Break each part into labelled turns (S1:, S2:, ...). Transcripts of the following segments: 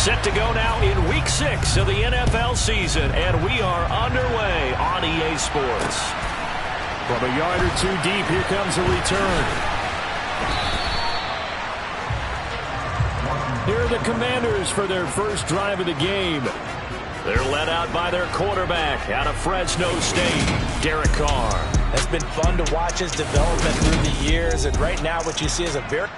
S1: Set to go now in Week 6 of the NFL season, and we are underway on EA Sports.
S2: From a yard or two deep, here comes a return. Here are the Commanders for their first drive of the game.
S1: They're led out by their quarterback out of Fresno State, Derek Carr.
S3: It's been fun to watch his development through the years, and right now what you see is a very...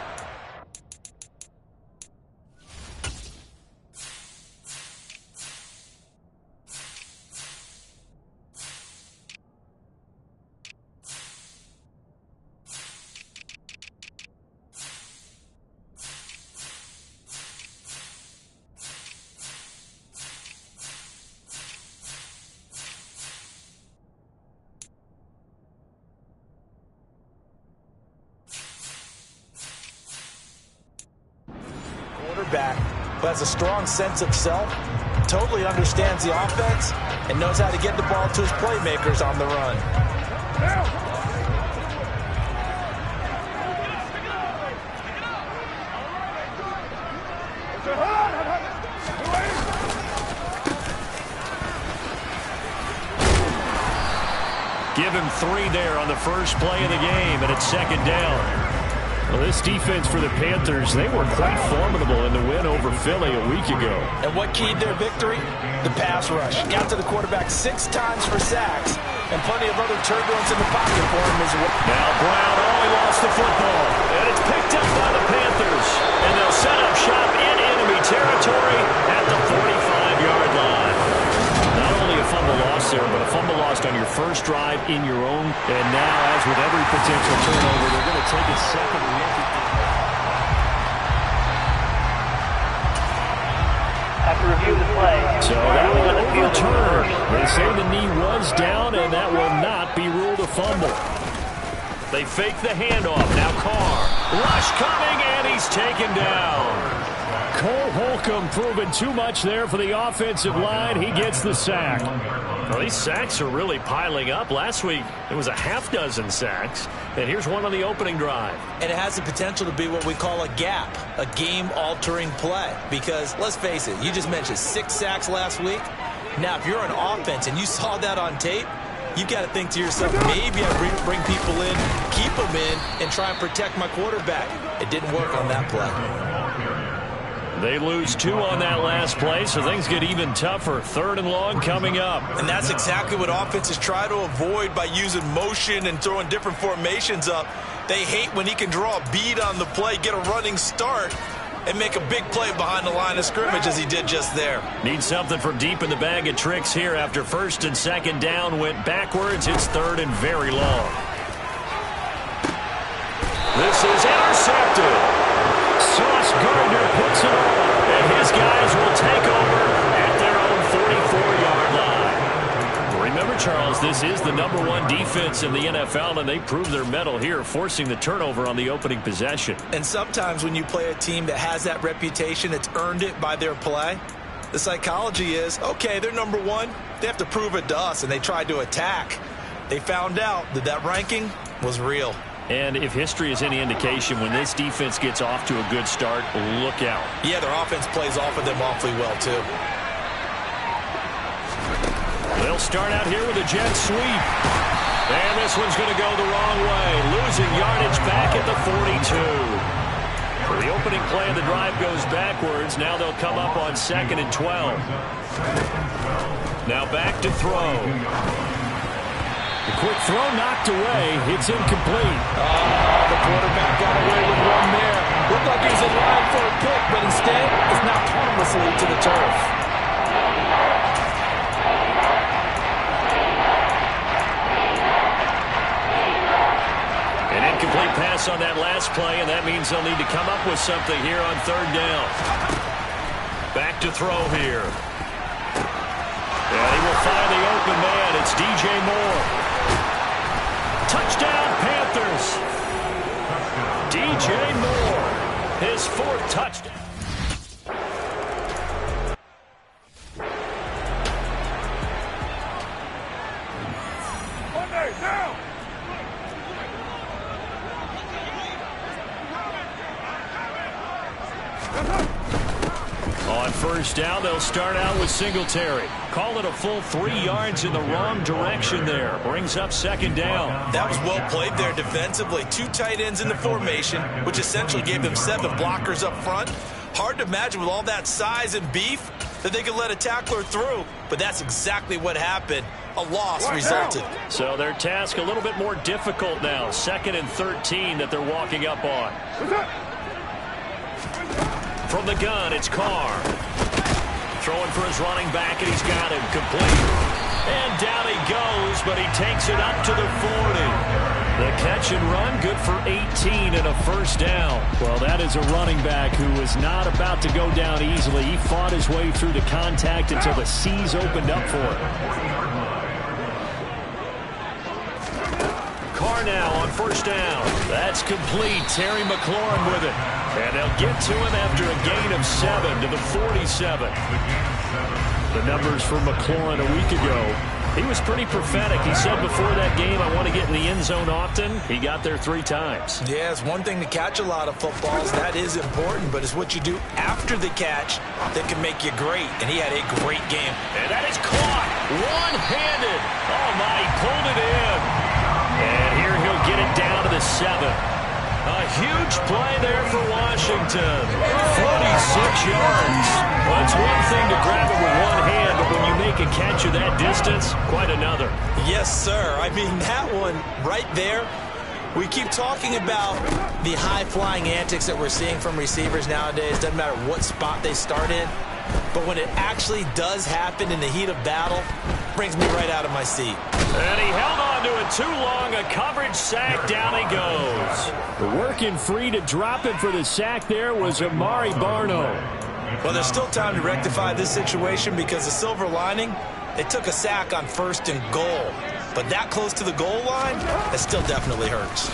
S3: quarterback who has a strong sense of self, totally understands the offense, and knows how to get the ball to his playmakers on the run.
S1: Give him 3 there on the first play of the game, and it's second down.
S2: Well, this defense for the Panthers, they were quite formidable in the win over Philly a week ago.
S3: And what keyed their victory? The pass rush. Got to the quarterback 6 times for sacks, and plenty of other turbulence in the pocket for him as well.
S1: Now Brown only lost the football, and it's picked up by the Panthers. And they'll set up shop in enemy territory at the 45-yard line. Not only a fumble loss there, but a fumble lost on your first drive in your own.
S2: And now, as with every potential turnover, they're going to take a second look at
S4: After review the play.
S2: So that will overturn. They say the knee was down, and that will not be ruled a fumble.
S1: They fake the handoff. Now Carr. Rush coming, and he's taken down.
S2: Cole Holcomb proving too much there for the offensive line. He gets the sack.
S1: Well, these sacks are really piling up. Last week, it was a half-dozen sacks. And here's one on the opening drive.
S3: And it has the potential to be what we call a gap, a game-altering play. Because, let's face it, you just mentioned 6 sacks last week. Now, if you're an offense and you saw that on tape, you've got to think to yourself, maybe I bring people in, keep them in, and try and protect my quarterback. It didn't work on that play.
S1: They lose 2 on that last play, so things get even tougher. 3rd and long coming up.
S3: And that's exactly what offenses try to avoid by using motion and throwing different formations up. They hate when he can draw a bead on the play, get a running start, and make a big play behind the line of scrimmage as he did just there.
S1: Need something from deep in the bag of tricks here after 1st and 2nd down went backwards. It's 3rd and very long. This is intercepted.
S2: Sauce Gardner puts it on.
S1: And his guys will take over at their own 44-yard line. Remember, Charles, this is the #1 defense in the NFL, and they proved their mettle here, forcing the turnover on the opening possession.
S3: And sometimes when you play a team that has that reputation, it's earned it by their play. The psychology is, okay, they're #1. They have to prove it to us, and they tried to attack. They found out that that ranking was real.
S1: And if history is any indication, when this defense gets off to a good start, look out.
S3: Yeah, their offense plays off of them awfully well, too.
S1: They'll start out here with a jet sweep. And this one's going to go the wrong way. Losing yardage back at the 42. The opening play of the drive goes backwards. Now they'll come up on 2nd and 12. Now back to throw.
S2: The quick throw knocked away. It's incomplete.
S3: The quarterback got away with one there. Looked like he was in line for a pick, but instead, it's knocked harmlessly to the turf.
S1: An incomplete pass on that last play, and that means they'll need to come up with something here on 3rd down. Back to throw here. And he will find the open man. It's DJ Moore. Touchdown, Panthers. DJ Moore, his 4th touchdown.
S2: On first down, they'll start out with Singletary. Call it a full 3 yards in the wrong direction there. Brings up second down.
S3: That was well played there defensively. 2 tight ends in the formation, which essentially gave them 7 blockers up front. Hard to imagine with all that size and beef that they could let a tackler through, but that's exactly what happened. A loss resulted.
S2: So their task a little bit more difficult now. 2nd and 13 that they're walking up on. From the gun, it's Carr. Throwing for his running back, and he's got him complete. And down he goes, but he takes it up to the 40. The catch and run, good for 18 and a first down. Well, that is a running back who was not about to go down easily. He fought his way through the contact until the seas opened up for him. Carr now on first down. That's complete. Terry McLaurin with it. And they'll get to him after a gain of 7 to the 47. The numbers for McLaurin a week ago. He was pretty prophetic. He said before that game, I want to get in the end zone often. He got there 3 times.
S3: Yeah, it's one thing to catch a lot of footballs. That is important, but it's what you do after the catch that can make you great. And he had a great game.
S2: And that is caught. One-handed. Oh, my, he pulled it in. And here he'll get it down to the 7. A huge play there for Washington. 46 yards. Well, it's one thing to grab it with one hand, but when you make a catch of that distance, quite another.
S3: Yes, sir. I mean, that one right there, we keep talking about the high-flying antics that we're seeing from receivers nowadays. Doesn't matter what spot they start in. But when it actually does happen in the heat of battle, brings me right out of my seat.
S2: And he held on to it too long. A coverage sack. Down he goes. Working free to drop it for the sack there was Amari Barno.
S3: Well, there's still time to rectify this situation because the silver lining, they took a sack on 1st and goal. But that close to the goal line, that still definitely hurts.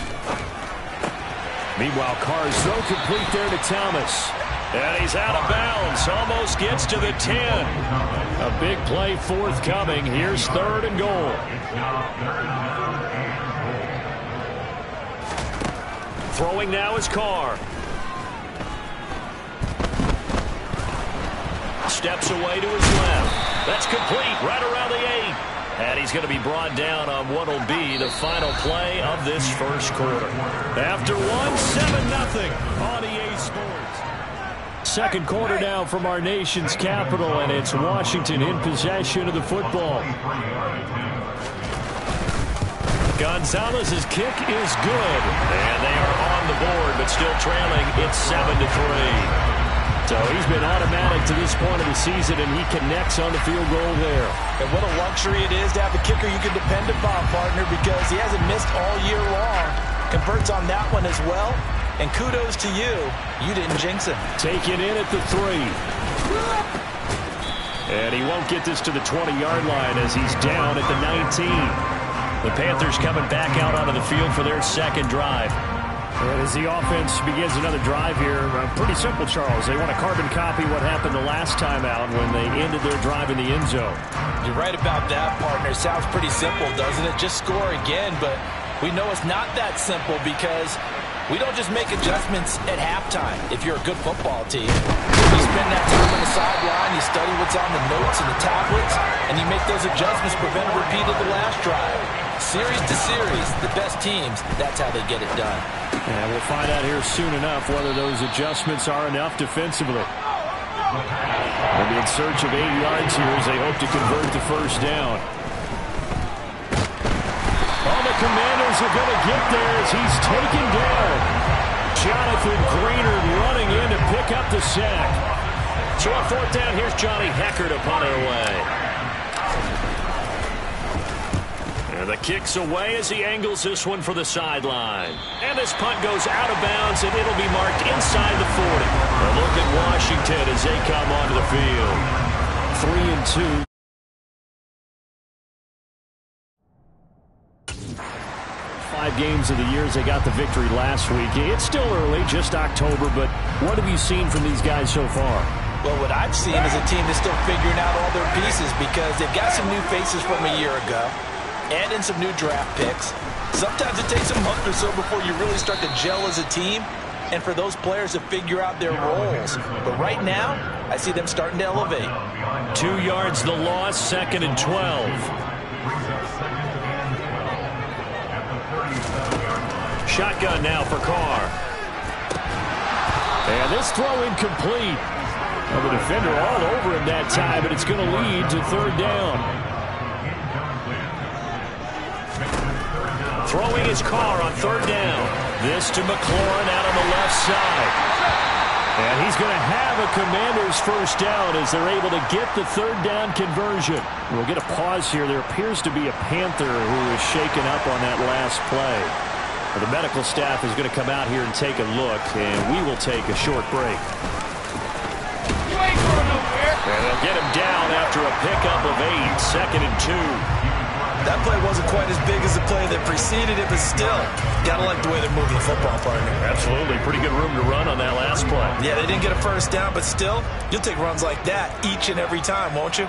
S2: Meanwhile, Carr's throw complete there to Thomas. And he's out of bounds. Almost gets to the 10. A big play forthcoming. Here's 3rd and goal. Throwing now is Carr. Steps away to his left. That's complete right around the 8. And he's going to be brought down on what will be the final play of this first quarter. After 7-0 on EA Sports. Second quarter now from our nation's capital, and it's Washington in possession of the football. Gonzalez's kick is good, and they are on the board, but still trailing. It's 7-3. So he's been automatic to this point of the season, and he connects on the field goal there.
S3: And what a luxury it is to have a kicker you can depend upon, partner, because he hasn't missed all year long. Converts on that one as well. And kudos to you. You didn't jinx him.
S2: Taken in at the 3. And he won't get this to the 20-yard line as he's down at the 19. The Panthers coming back out onto the field for their second drive. And as the offense begins another drive here, pretty simple, Charles. They want to carbon copy what happened the last time out when they ended their drive in the end zone.
S3: You're right about that, partner. Sounds pretty simple, doesn't it? Just score again, but we know it's not that simple because we don't just make adjustments at halftime if you're a good football team. You spend that time on the sideline, you study what's on the notes and the tablets, and you make those adjustments, prevent a repeat of the last drive. Series to series, the best teams, that's how they get it done.
S2: And we'll find out here soon enough whether those adjustments are enough defensively. They'll be in search of 8 yards here as they hope to convert the first down. All the Commanders are going to get there as he's taken down. Jonathan Greener running in to pick up the sack. So on 4th down, here's Johnny Hecker to punt it away. And the kick's away as he angles this one for the sideline. And this punt goes out of bounds, and it'll be marked inside the 40. A look at Washington as they come onto the field. 3-2. 5 games of the year as they got the victory last week. It's still early, just October, but what have you seen from these guys so far?
S3: Well, what I've seen is a team that's still figuring out all their pieces because they've got some new faces from a year ago. Add in some new draft picks. Sometimes it takes a month or so before you really start to gel as a team. and for those players to figure out their roles. But right now, I see them starting to elevate.
S2: 2 yards the loss, 2nd and 12. Shotgun now for Carr. And this throw incomplete. Well, the defender all over him that time, but it's going to lead to 3rd down. Throwing his Carr on 3rd down. This to McLaurin out on the left side. And he's going to have a Commanders 1st down as they're able to get the 3rd down conversion. We'll get a pause here. There appears to be a Panther who is shaken up on that last play. The medical staff is going to come out here and take a look, and we will take a short break. And they'll get him down after a pickup of 8, 2nd and 2.
S3: That play wasn't quite as big as the play that preceded it, but still, gotta like the way they're moving the football, partner.
S2: Absolutely. Pretty good room to run on that last play.
S3: Yeah, they didn't get a 1st down, but still, you'll take runs like that each and every time, won't you?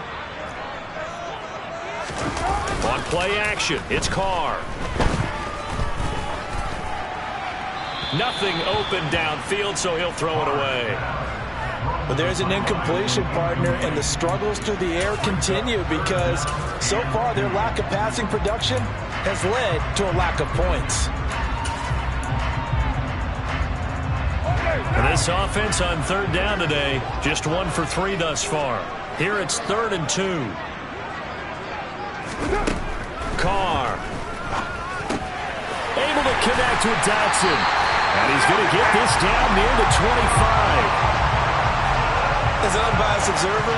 S2: On play action, it's Carr. Nothing open downfield, so he'll throw it away.
S3: But there's an incompletion, partner, and the struggles through the air continue because so far their lack of passing production has led to a lack of points.
S2: And this offense on 3rd down today, just 1 for 3 thus far. Here it's 3rd and 2. Carr. Able to connect with Dotson. And he's going to get this down near the 25.
S3: As an unbiased observer,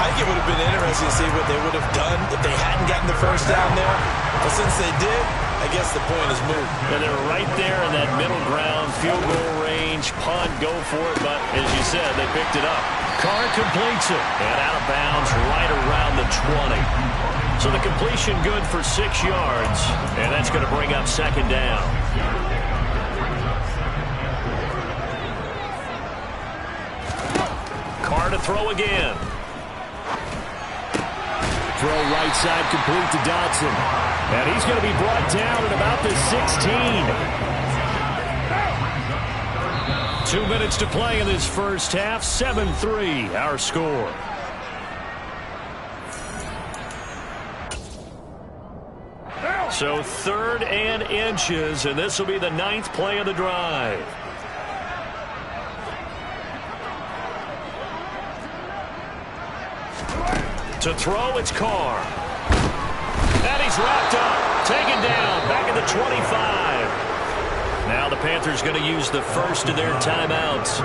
S3: I think it would have been interesting to see what they would have done if they hadn't gotten the 1st down there. But since they did, I guess the point is moved.
S2: And they were right there in that middle ground, field goal range, punt, go for it. But as you said, they picked it up. Carr completes it. And out of bounds right around the 20. So the completion good for 6 yards. And that's going to bring up 2nd down. Carr to throw again. Throw right side complete to Dotson. And he's going to be brought down at about the 16. 2 minutes to play in this first half. 7-3 our score. So 3rd and inches, and this will be the 9th play of the drive. To throw, it's Carr. And he's wrapped up. Taken down. Back at the 25. Now the Panthers going to use the first of their timeouts.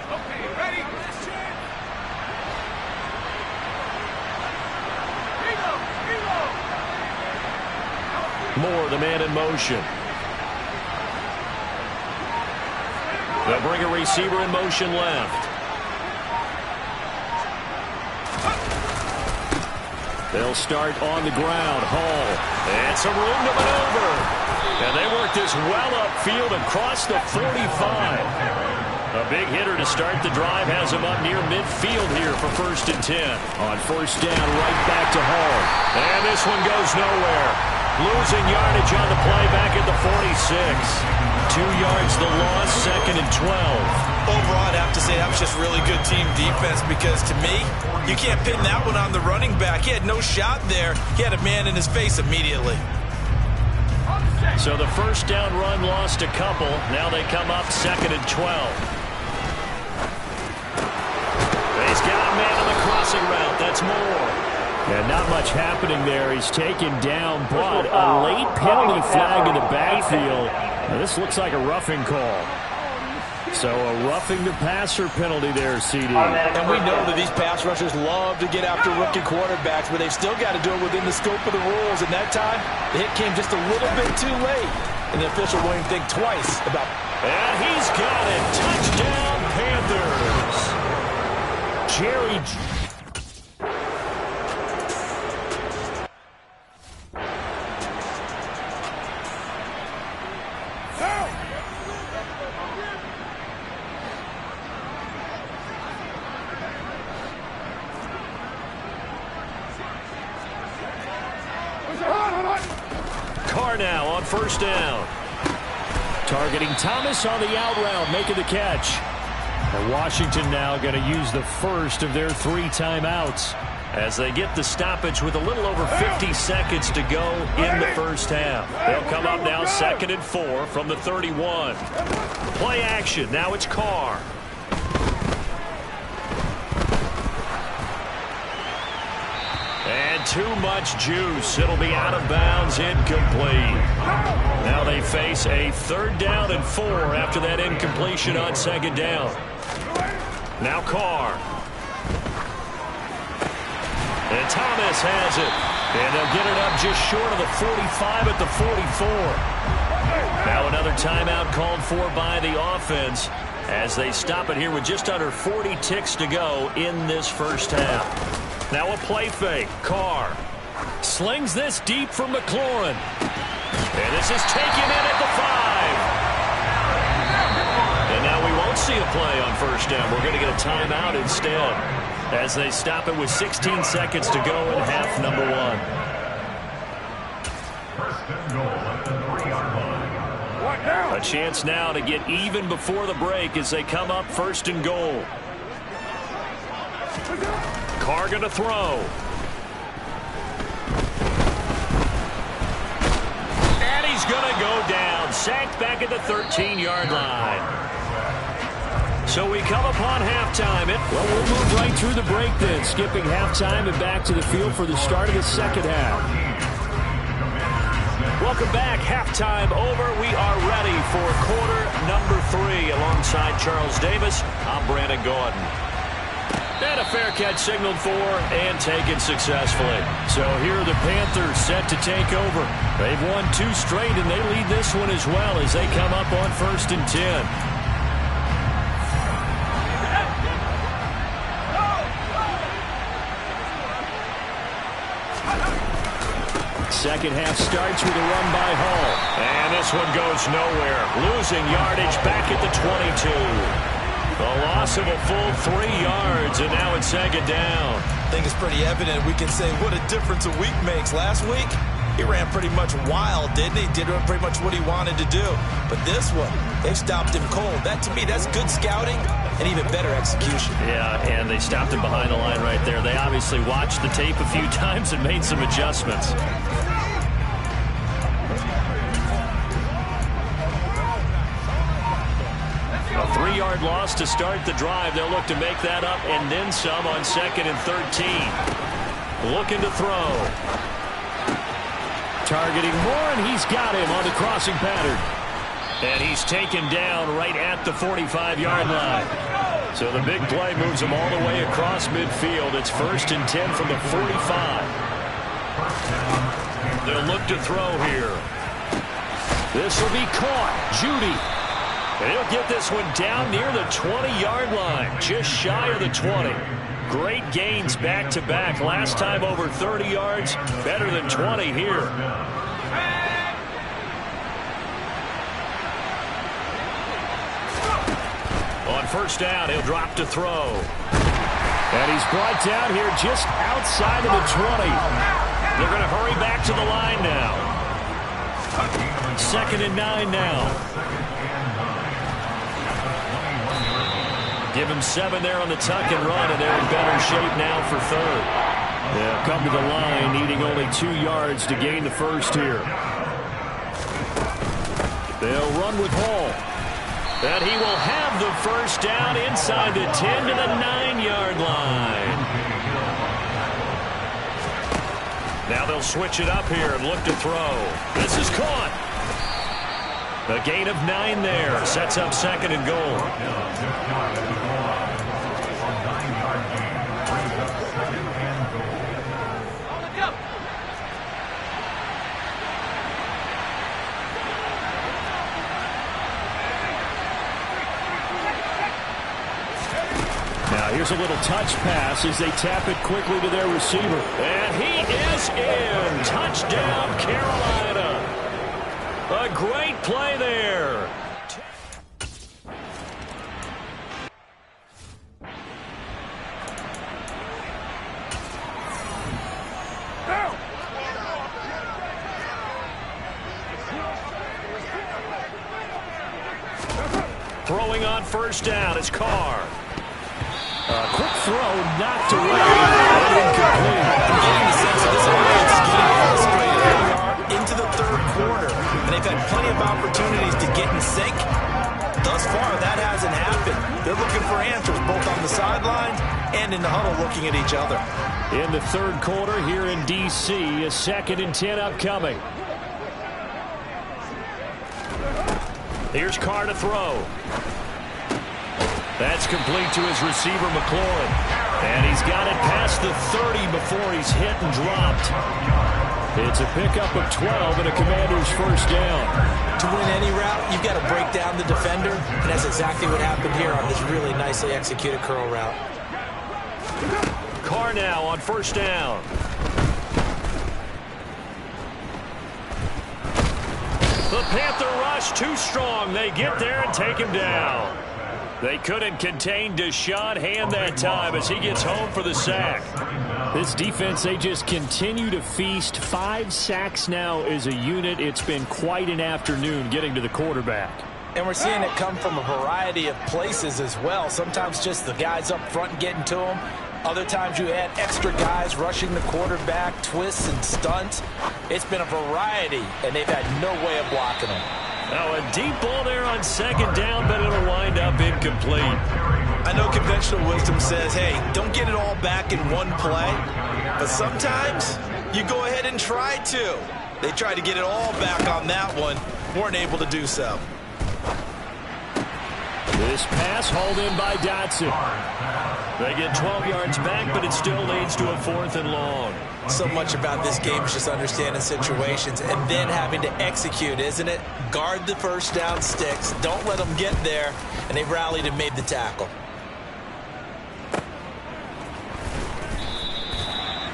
S5: Okay, ready?
S2: Moore, the man in motion. They'll bring a receiver in motion left. They'll start on the ground. Hall. And some room to maneuver. And they work this well upfield across the 45. A big hitter to start the drive has him up near midfield here for 1st and 10. On 1st down, right back to Hall. And this one goes nowhere. Losing yardage on the play back at the 46. 2 yards the loss, 2nd and 12.
S3: Overall, I'd have to say that was just really good team defense because to me, you can't pin that one on the running back. He had no shot there. He had a man in his face immediately.
S2: So the 1st down run lost a couple. Now they come up 2nd and 12. He's got a man on the crossing route. That's Moore. And not much happening there. He's taken down, but a late penalty flag in the backfield. Now this looks like a roughing call. So a roughing the passer penalty there, CD.
S3: And we know that these pass rushers love to get after rookie quarterbacks, but they've still got to do it within the scope of the rules. And that time, the hit came just a little bit too late. And the official won't even think twice about.
S2: And he's got it. Touchdown, Panthers. Jerry. Carr now on first down.
S1: Targeting Thomas on the out route, making the catch. And Washington now going to use the first of their 3 timeouts
S2: as they get the stoppage with a little over 50 seconds to go in the first half. They'll come up now 2nd and 4 from the 31. Play action. Now it's Carr. And too much juice. It'll be out of bounds, incomplete. Now they face a 3rd down and 4 after that incompletion on 2nd down. Now Carr. And Thomas has it. And they'll get it up just short of the 45 at the 44. Now another timeout called for by the offense as they stop it here with just under 40 ticks to go in this first half. Now a play fake. Carr slings this deep from McLaurin. And this is taken in at the 5. And now we won't see a play on first down. We're going to get a timeout instead as they stop it with 16 seconds to go in half number 1. A chance now to get even before the break as they come up 1st and goal. Carr going to throw. And he's going to go down. Sacked back at the 13-yard line. So we come upon halftime.
S1: Well, we'll move right through the break then, skipping halftime and back to the field for the start of the second half.
S2: Welcome back. Halftime over. We are ready for quarter number 3 alongside Charles Davis. I'm Brandon Gordon. And a fair catch signaled for and taken successfully. So here are the Panthers set to take over. They've won 2 straight, and they lead this one as well as they come up on 1st and 10.
S1: Second half starts with a run by Hall.
S2: And this one goes nowhere. Losing yardage back at the 22. The loss of a full 3 yards, and now it's 2nd down.
S3: I think it's pretty evident. We can say what a difference a week makes. Last week, he ran pretty much wild, didn't he? Did pretty much what he wanted to do. But this one, they stopped him cold. That, to me, that's good scouting and even better execution.
S2: Yeah, and they stopped him behind the line right there. They obviously watched the tape a few times and made some adjustments. A 3-yard loss to start the drive. They'll look to make that up and then some on 2nd and 13. Looking to throw.
S1: Targeting Moore, and he's got him on the crossing pattern.
S2: And he's taken down right at the 45-yard line. So the big play moves him all the way across midfield. It's 1st and 10 from the 45. They'll look to throw here.
S1: This will be caught. Judy.
S2: And he'll get this one down near the 20-yard line, just shy of the 20. Great gains back-to-back. Last time over 30 yards, better than 20 here. On first down, he'll drop to throw.
S1: And he's brought down here just outside of the 20.
S2: They're going to hurry back to the line now. 2nd and 9 now. Give him 7 there on the tuck and run, and they're in better shape now for 3rd.
S1: Yeah, come to the line, needing only 2 yards to gain the first here. They'll run with Hall.
S2: And he will have the first down inside the 10 to the 9-yard line. Now they'll switch it up here and look to throw. This is caught. A gain of 9 there. Sets up 2nd and goal.
S1: Now here's a little touch pass as they tap it quickly to their receiver.
S2: And he is in. Touchdown, Carolina. A great play there. Throwing on first down is Carr.
S1: Quick throw knocked away. Incomplete.
S3: I'm getting the sense that this offense is getting frustrated. Here we are into the third quarter, and they've had plenty of opportunities to get in sync. Thus far, that hasn't happened. They're looking for answers both on the sidelines and in the huddle looking at each other.
S1: In the third quarter here in D.C., a 2nd and 10 upcoming.
S2: Here's Carr to throw. That's complete to his receiver, McLaurin. And he's got it past the 30 before he's hit and dropped.
S1: It's a pickup of 12 and a Commander's first down.
S3: To win any route, you've got to break down the defender, and that's exactly what happened here on this really nicely executed curl route.
S2: Carr now on first down. The Panther rush too strong. They get there and take him down. They couldn't contain Deshaun Hand that time as he gets home for the sack.
S1: This defense, they just continue to feast. 5 sacks now as a unit. It's been quite an afternoon getting to the quarterback.
S3: And we're seeing it come from a variety of places as well. Sometimes just the guys up front getting to him. Other times you add extra guys rushing the quarterback, twists and stunts. It's been a variety, and they've had no way of blocking him.
S2: Now a deep ball there on second down, but it'll wind up incomplete.
S3: I know conventional wisdom says, hey, don't get it all back in one play. But sometimes you go ahead and try to. They tried to get it all back on that one. Weren't able to do so.
S1: This pass hauled in by Dotson.
S2: They get 12 yards back, but it still leads to a 4th and long.
S3: So much about this game is just understanding situations and then having to execute, isn't it? Guard the first down sticks. Don't let them get there. And they rallied and made the tackle.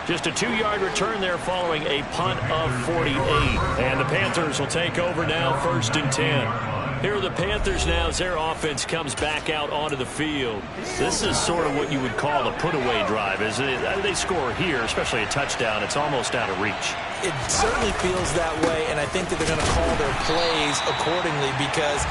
S2: Just a 2-yard return there following a punt of 48. And the Panthers will take over now, 1st and 10. Here are the Panthers now as their offense comes back out onto the field. This is sort of what you would call a put-away drive. As they score here, especially a touchdown, it's almost out of reach.
S3: It certainly feels that way, and I think that they're going to call their plays accordingly because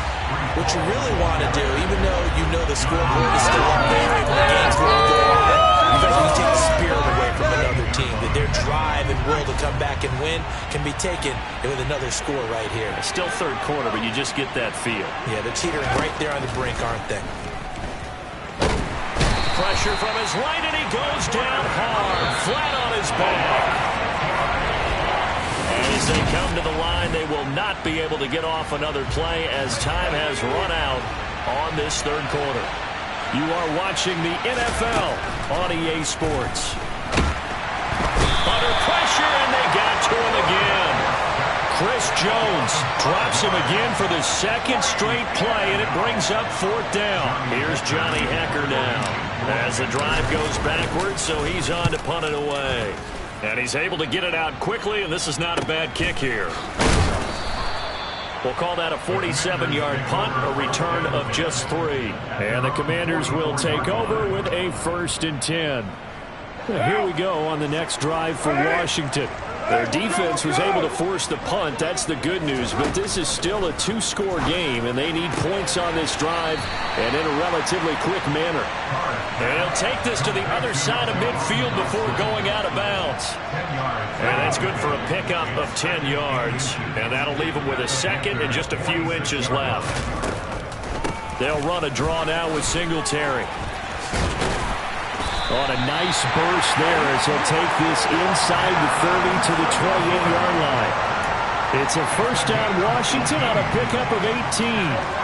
S3: what you really want to do, even though you know the scoreboard is still up there and the game's going to go on, you guys need to take the spirit away from another team, that their drive and will to come back and win can be taken with another score right here.
S2: It's still third quarter, but you just get that feel.
S3: Yeah, they're teetering right there on the brink, aren't they?
S2: Pressure from his right, and he goes down hard, flat on his back. And as they come to the line, they will not be able to get off another play as time has run out on this third quarter. You are watching the NFL on EA Sports. Under pressure, and they got to him again. Chris Jones drops him again for the 2nd straight play, and it brings up 4th down. Here's Johnny Hecker now as the drive goes backwards, so he's on to punt it away. And he's able to get it out quickly, and this is not a bad kick here. We'll call that a 47-yard punt, a return of just 3.
S1: And the Commanders will take over with a 1st and 10. Here we go on the next drive for Washington. Their defense was able to force the punt. That's the good news. But this is still a 2-score game, and they need points on this drive and in a relatively quick manner.
S2: And he'll take this to the other side of midfield before going out of bounds. And that's good for a pickup of 10 yards. And that'll leave him with a 2nd and just a few inches left. They'll run a draw now with Singletary.
S1: On a nice burst there as he'll take this inside the 30 to the 28-yard line. It's a first down Washington on a pickup of 18.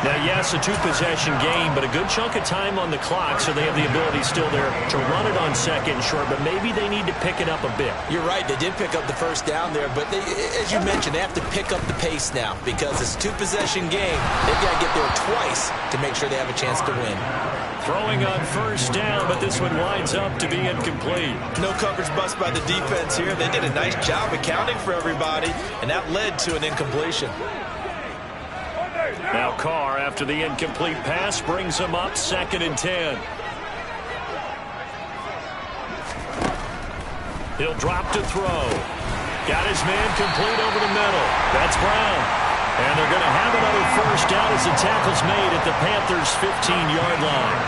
S2: Now, yes, a 2-possession game, but a good chunk of time on the clock, so they have the ability still there to run it on 2nd and short, but maybe they need to pick it up a bit.
S3: You're right. They did pick up the first down there, but they, as you mentioned, they have to pick up the pace now because it's a 2-possession game. They've got to get there twice to make sure they have a chance to win.
S2: Throwing on first down, but this one winds up to be incomplete.
S3: No coverage bust by the defense here. They did a nice job accounting for everybody, and that led to an incompletion.
S2: Now Carr, after the incomplete pass, brings him up 2nd and 10. He'll drop to throw. Got his man complete over the middle. That's Brown.
S1: And they're going to have another first down as the tackle's made at the Panthers' 15-yard line.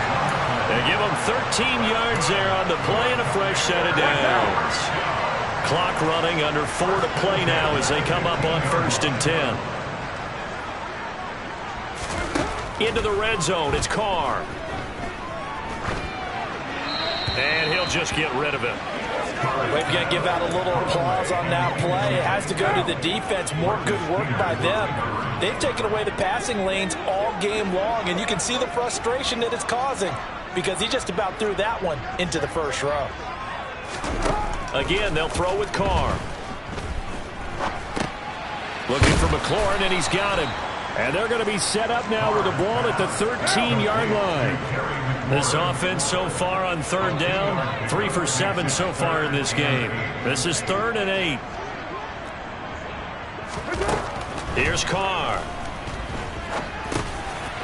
S1: They give them 13 yards there on the play and a fresh set of downs. Clock running, under 4 to play now as they come up on 1st and 10. Into the red zone, it's Carr. And he'll just get rid of it.
S3: We've got to give out a little applause on that play. It has to go to the defense. More good work by them. They've taken away the passing lanes all game long, and you can see the frustration that it's causing because he just about threw that one into the first row.
S1: Again, they'll throw with Carr. Looking for McLaurin, and he's got him. And they're going to be set up now with the ball at the 13-yard line. This offense so far on 3rd down, 3 for 7 so far in this game. This is 3rd and 8. Here's Carr.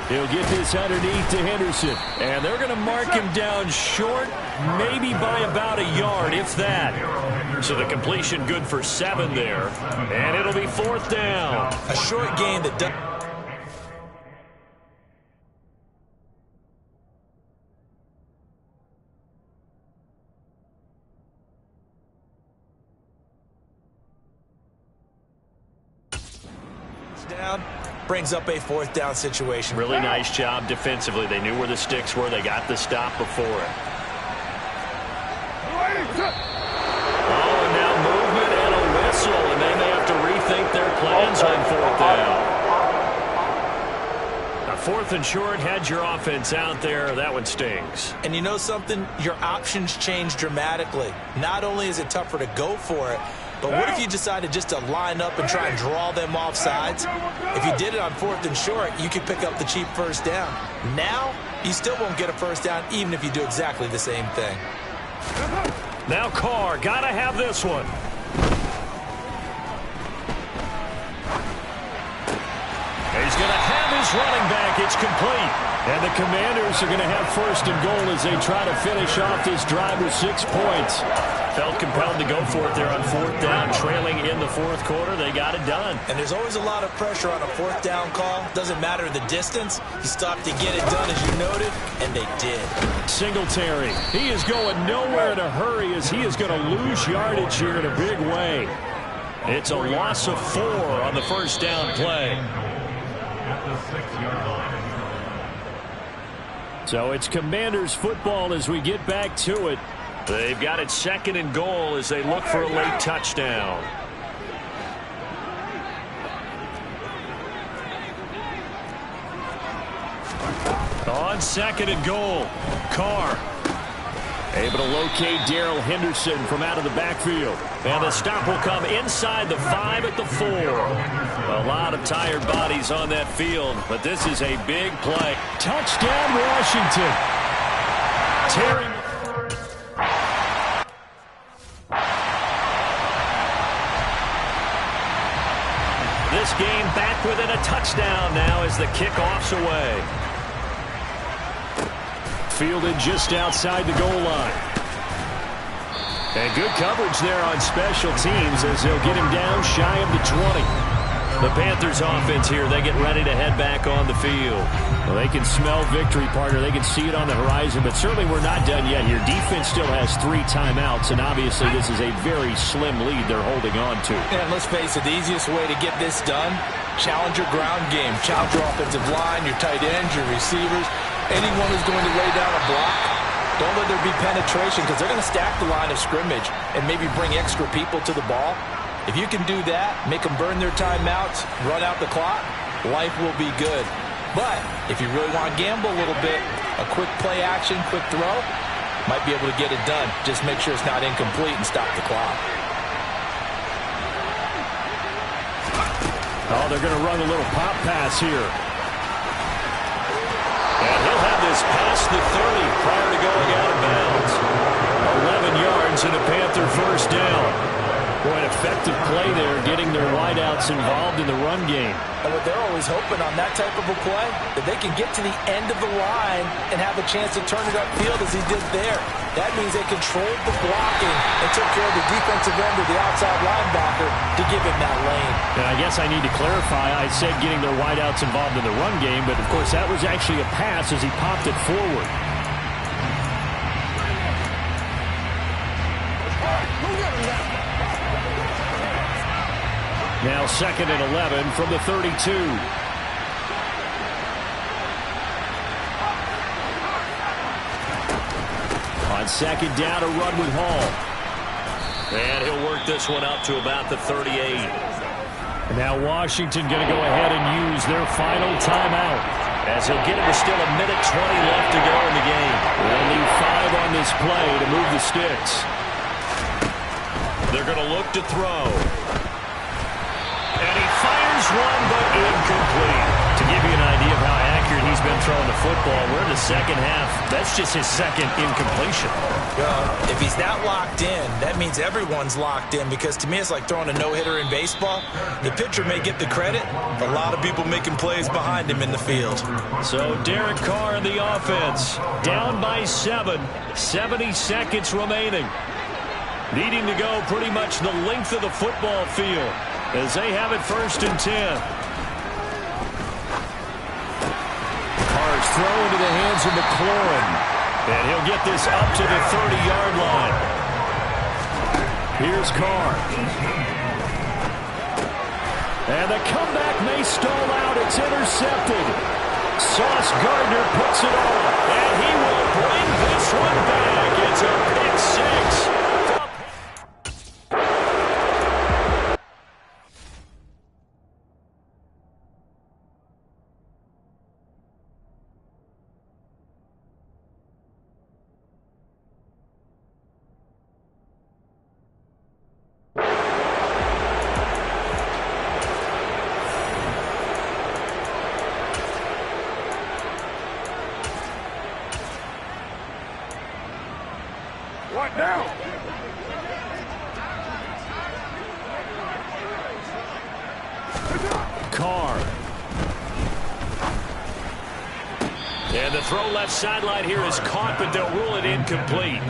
S1: He'll get this underneath to Henderson. And they're going to mark him down short, maybe by about a yard, if that. So the completion good for 7 there. And it'll be 4th down.
S3: A short gain that does... down, brings up a 4th down situation.
S1: Really nice job defensively. They knew where the sticks were. They got the stop before it. Oh, and now movement and a whistle, and they may have to rethink their plans on 4th down. A 4th and short, had your offense out there. That one stings.
S3: And you know something? Your options change dramatically. Not only is it tougher to go for it, but what if you decided just to line up and try and draw them off sides? If you did it on 4th and short, you could pick up the cheap first down. Now, you still won't get a first down even if you do exactly the same thing.
S1: Now Carr, got to have this one. He's going to have his running back. It's complete. And the Commanders are going to have 1st and goal as they try to finish off this drive with 6 points. Felt compelled to go for it there on 4th down, trailing in the 4th quarter. They got it done.
S3: And there's always a lot of pressure on a 4th down call. Doesn't matter the distance. You stop to get it done, as you noted, and they did.
S1: Singletary. He is going nowhere in a hurry as he is going to lose yardage here in a big way. It's a loss of 4 on the 1st down play. So it's Commanders football as we get back to it. They've got it 2nd and goal as they look for a late touchdown. On 2nd and goal, Carr able to locate Darrell Henderson from out of the backfield. And the stop will come inside the 5 at the 4. A lot of tired bodies on that field, but this is a big play. Touchdown, Washington. Terry. This game back within a touchdown now as the kickoff's away. Fielded just outside the goal line. And good coverage there on special teams as they'll get him down shy of the 20. The Panthers offense here, they get ready to head back on the field. Well, they can smell victory, partner. They can see it on the horizon, but certainly we're not done yet here. Defense still has 3 timeouts, and obviously this is a very slim lead they're holding on to.
S3: And let's face it, the easiest way to get this done, challenge your ground game. Challenge your offensive line, your tight ends, your receivers. Anyone who's going to lay down a block, don't let there be penetration because they're going to stack the line of scrimmage and maybe bring extra people to the ball. If you can do that, make them burn their timeouts, run out the clock, life will be good. But if you really want to gamble a little bit, a quick play action, quick throw, might be able to get it done. Just make sure it's not incomplete and stop the clock.
S1: Oh, they're going to run a little pop pass here. And he'll have this past the 30 prior to going out of bounds. 11 yards and a Panther first down. Boy, an effective play there, getting their wideouts involved in the run game.
S3: And what they're always hoping on that type of a play, that they can get to the end of the line and have a chance to turn it upfield as he did there. That means they controlled the blocking and took care of the defensive end of the outside linebacker to give him that lane.
S1: And I guess I need to clarify, I said getting their wideouts involved in the run game, but of course that was actually a pass as he popped it forward. Now 2nd and 11 from the 32. On 2nd down, a run with Hall.
S2: And he'll work this one out to about the 38.
S1: And now Washington going to go ahead and use their final timeout,
S2: as he'll get it with still 1:20 left to go in the game.
S1: They'll need 5 on this play to move the sticks.
S2: They're going to look to throw. And he fires one, but incomplete. To give you an idea of how accurate he's been throwing the football, we're in the second half. That's just his second incompletion.
S3: If he's not locked in, that means everyone's locked in, because to me it's like throwing a no-hitter in baseball. The pitcher may get the credit, a lot of people making plays behind him in the field.
S1: So Derek Carr in the offense, down by 7, 70 seconds remaining. Needing to go pretty much the length of the football field as they have it 1st and 10. Carr's throw into the hands of McLaurin. And he'll get this up to the 30-yard line. Here's Carr. And the comeback may stall out. It's intercepted. Sauce Gardner puts it on. And he will bring this one back. It's a pick 6.
S5: What now?
S1: Carr.
S2: And the throw left sideline here is caught, but they'll rule it incomplete.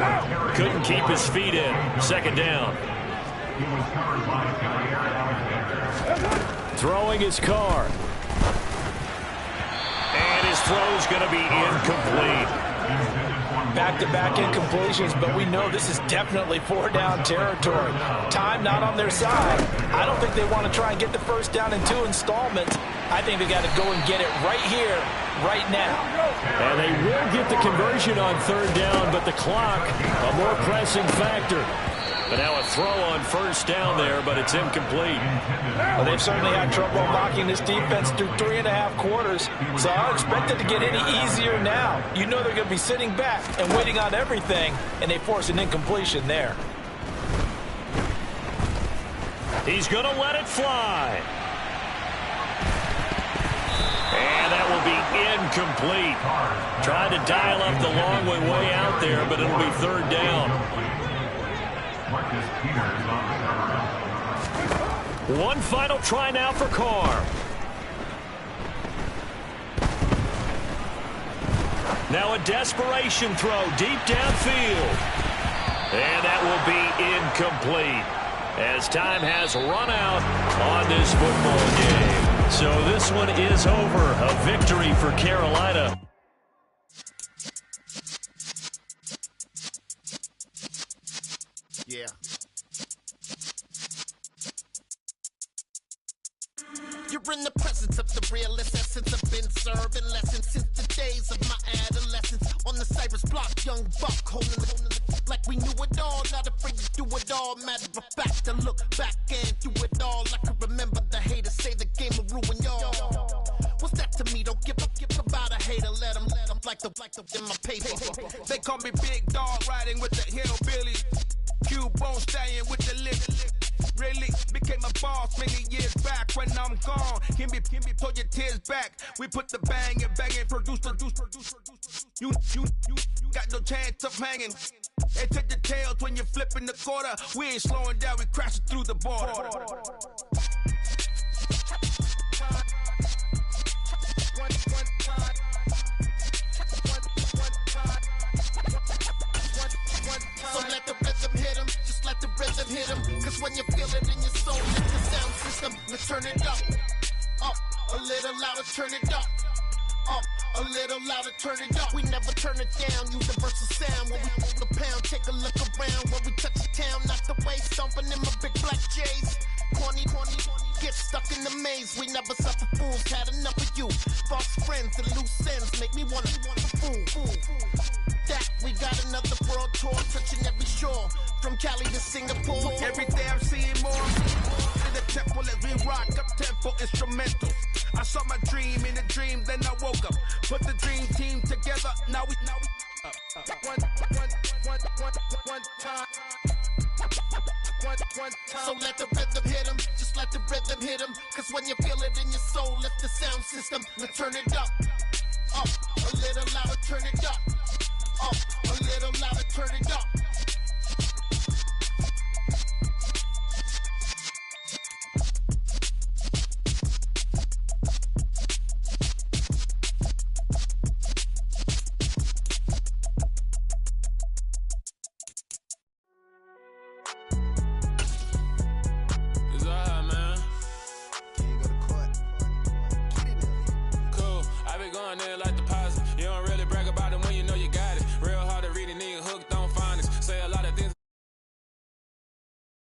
S2: Couldn't keep his feet in. 2nd down.
S1: Throwing his Carr.
S2: And his throw's going to be incomplete.
S3: Back-to-back incompletions, but we know this is definitely 4-down territory. Time not on their side. I don't think they want to try and get the 1st down in 2 installments. I think they got to go and get it right here, right now.
S1: And they will get the conversion on 3rd down, but the clock, a more pressing factor.
S2: But now a throw on 1st down there, but it's incomplete.
S3: Well, they've certainly had trouble knocking this defense through 3.5 quarters, so I don't expect it to get any easier now. You know they're going to be sitting back and waiting on everything, and they force an incompletion there.
S2: He's going to let it fly. And that will be incomplete. Tried to dial up the long way out there, but it'll be 3rd down. One final try now for Carr. Now a desperation throw deep downfield. And that will be incomplete as time has run out on this football game. So this one is over. A victory for Carolina.
S6: Yeah. You're in the presence of the realest essence. I've been serving lessons since the days of my adolescence. On the Cypress block, young buck holding it like we knew it all. Not afraid to do it all. Matter of fact, to look back and do it all. I can remember the haters say the game will ruin y'all. What's that to me? Don't give about a hater. Let them like the in my paper.
S5: They call me Big Dog, riding with the hillbillies. Cubone staying with the lip. Really became a boss many years back. When I'm gone, can be pull your tears back. We put the bang and produce. You got no chance of hanging. And to the tails when you're flipping the quarter. We ain't slowing down, we crashing through the border.
S6: So let the rhythm hit him, just let the rhythm hit him. Cause when you feel it in your soul, let the sound system, let's turn it up. Up, a little louder, turn it up. Up, a little louder, turn it up. We never turn it down, universal sound. When we move the pound, take a look around. When we touch the town, knock the way, stomping in my big black J's. Corny, get stuck in the maze. We never suffer fools, had enough of you. False friends and loose ends make me wanna fool. That we got another world tour, touching every shore, from Cali to Singapore.
S5: Every day I'm seeing more in the temple as we rock up tempo instrumentals. I saw my dream in a dream, then I woke up. Put the dream team together, now we one time.
S6: So let the rhythm hit him, just let the rhythm hit him. Cause when you feel it in your soul, lift the sound system, let's turn it up. Up, a little louder, turn it up. Up, a little louder, turn it up.